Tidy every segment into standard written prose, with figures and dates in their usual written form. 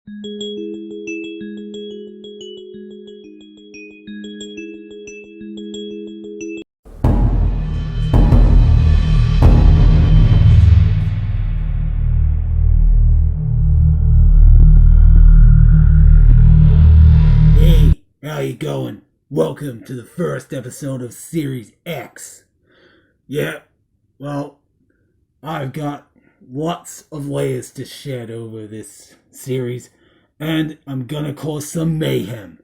Hey, how you going? Welcome to the first episode of Series X. Yeah, well, I've got lots of layers to shed over this series, and I'm gonna cause some mayhem.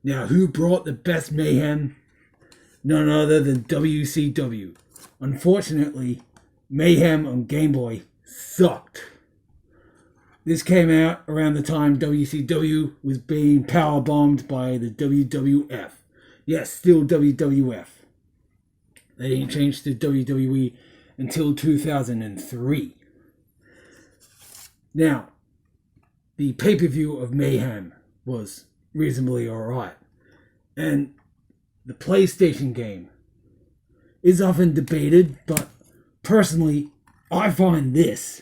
Now, who brought the best mayhem? None other than WCW. Unfortunately, Mayhem on Game Boy sucked. This came out around the time WCW was being powerbombed by the WWF. Yes, still WWF. They didn't change to WWE until 2003. Now, the pay-per-view of Mayhem was reasonably alright. And the PlayStation game is often debated, but personally, I find this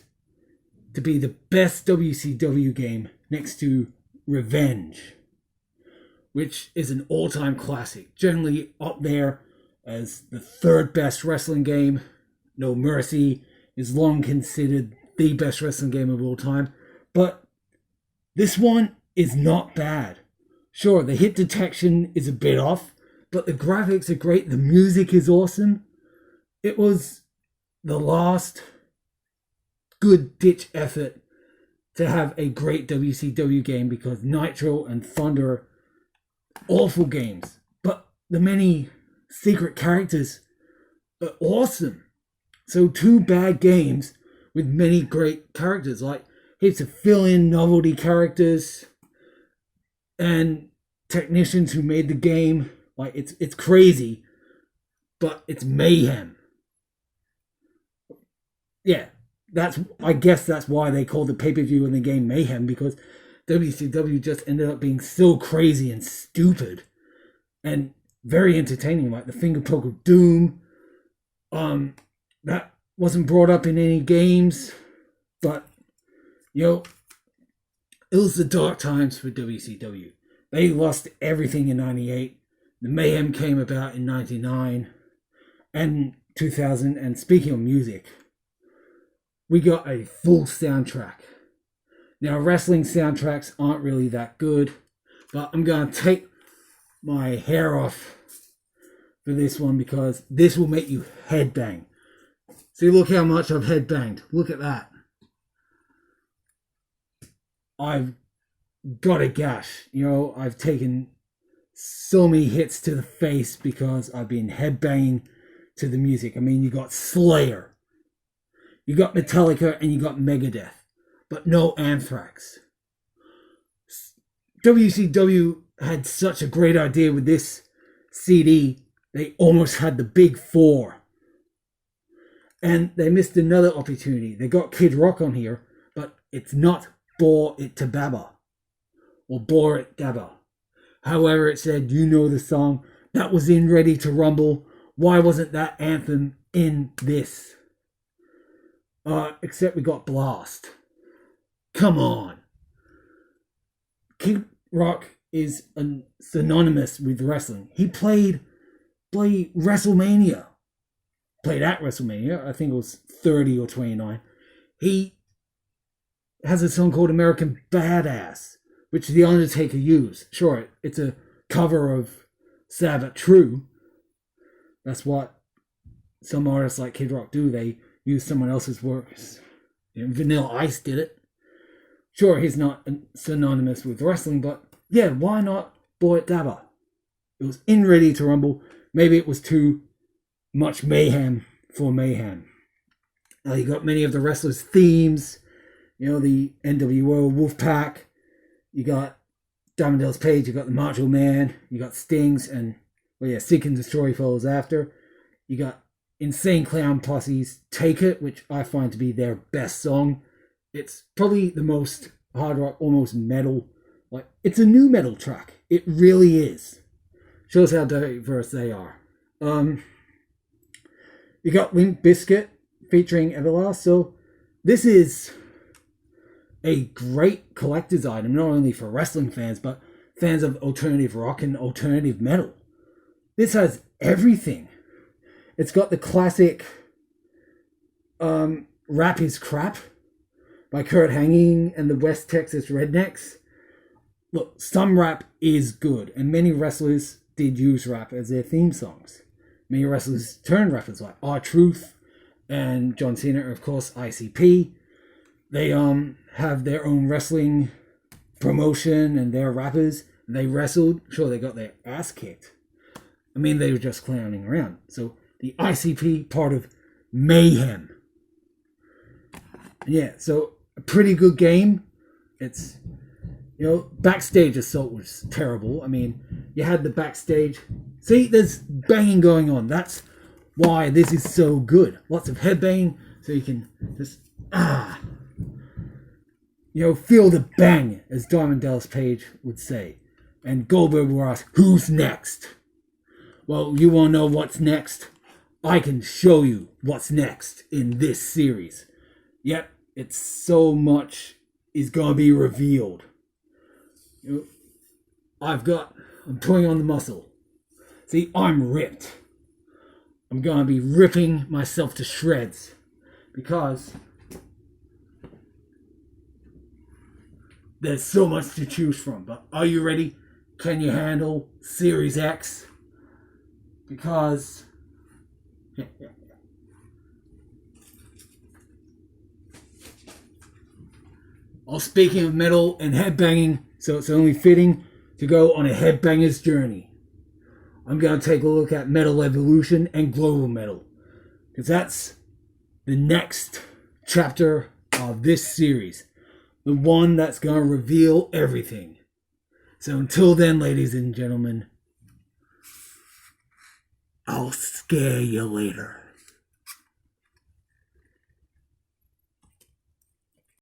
to be the best WCW game next to Revenge, which is an all-time classic, generally up there as the third best wrestling game. No Mercy is long considered the best wrestling game of all time, but this one is not bad. Sure, the hit detection is a bit off, but the graphics are great, the music is awesome. It was the last good ditch effort to have a great WCW game, because Nitro and Thunder, awful games, but the many secret characters are awesome. So two bad games with many great characters, like heaps of fill-in novelty characters and technicians who made the game. Like it's crazy, but it's mayhem. Yeah, I guess that's why they called the pay-per-view in the game Mayhem, because WCW just ended up being so crazy and stupid and very entertaining, like the finger poke of doom. That wasn't brought up in any games, but it was the dark times for WCW. They lost everything in 98. The Mayhem came about in 99 and 2000. And speaking of music, we got a full soundtrack. Now, wrestling soundtracks aren't really that good, but I'm going to take my hair off for this one, because this will make you headbang. See, look how much I've headbanged. Look at that. I've got a gash. I've taken so many hits to the face because I've been headbanging to the music. I mean, you got Slayer, you got Metallica, and you got Megadeth, but no Anthrax. WCW had such a great idea with this CD. They almost had the big four. And they missed another opportunity. They got Kid Rock on here, but it's not Bore It to Baba or Bore It Daba. However, it said, the song that was in Ready to Rumble. Why wasn't that anthem in this? Except we got Blast. Come on. Kid Rock is synonymous with wrestling. He played WrestleMania. Played at WrestleMania. I think it was 30 or 29. He has a song called American Badass, which The Undertaker used. Sure, it's a cover of Sad But True. That's what some artists like Kid Rock do. They use someone else's works. Vanilla Ice did it. Sure, he's not synonymous with wrestling, but yeah, why not Boy Dabba? It was in Ready to Rumble. Maybe it was too much mayhem for Mayhem. You got many of the wrestlers' themes. The NWO Wolfpack. You got Diamond Dallas Page. You got the Macho Man. You got Stings, and Seek and Destroy follows after. You got Insane Clown Posse's Take It, which I find to be their best song. It's probably the most hard rock, almost metal. It's a new metal track. It really is. Shows how diverse they are. You got Limp Bizkit featuring Everlast. So this is a great collector's item, not only for wrestling fans, but fans of alternative rock and alternative metal. This has everything. It's got the classic Rap is Crap by Kurt Hanging and the West Texas Rednecks. Look, some rap is good, and many wrestlers did use rap as their theme songs. Many wrestlers turned rappers like R-Truth and John Cena, of course, ICP. They have their own wrestling promotion and they're rappers. They wrestled. Sure, they got their ass kicked. I mean, they were just clowning around. So the ICP part of Mayhem. Yeah, so a pretty good game. It's, backstage assault was terrible. I mean, you had the backstage. See, there's banging going on. That's why this is so good. Lots of headbanging, so you can just, feel the bang, as Diamond Dallas Page would say. And Goldberg will ask, who's next? Well, you want to know what's next? I can show you what's next in this series. Yep, it's so much is going to be revealed. I'm putting on the muscle. See, I'm ripped. I'm going to be ripping myself to shreds. Because there's so much to choose from. But are you ready? Can you handle Series X? Because well, speaking of metal and headbanging, so it's only fitting to go on a headbanger's journey. I'm going to take a look at Metal Evolution and Global Metal. Because that's the next chapter of this series. The one that's going to reveal everything. So until then, ladies and gentlemen, I'll scare you later.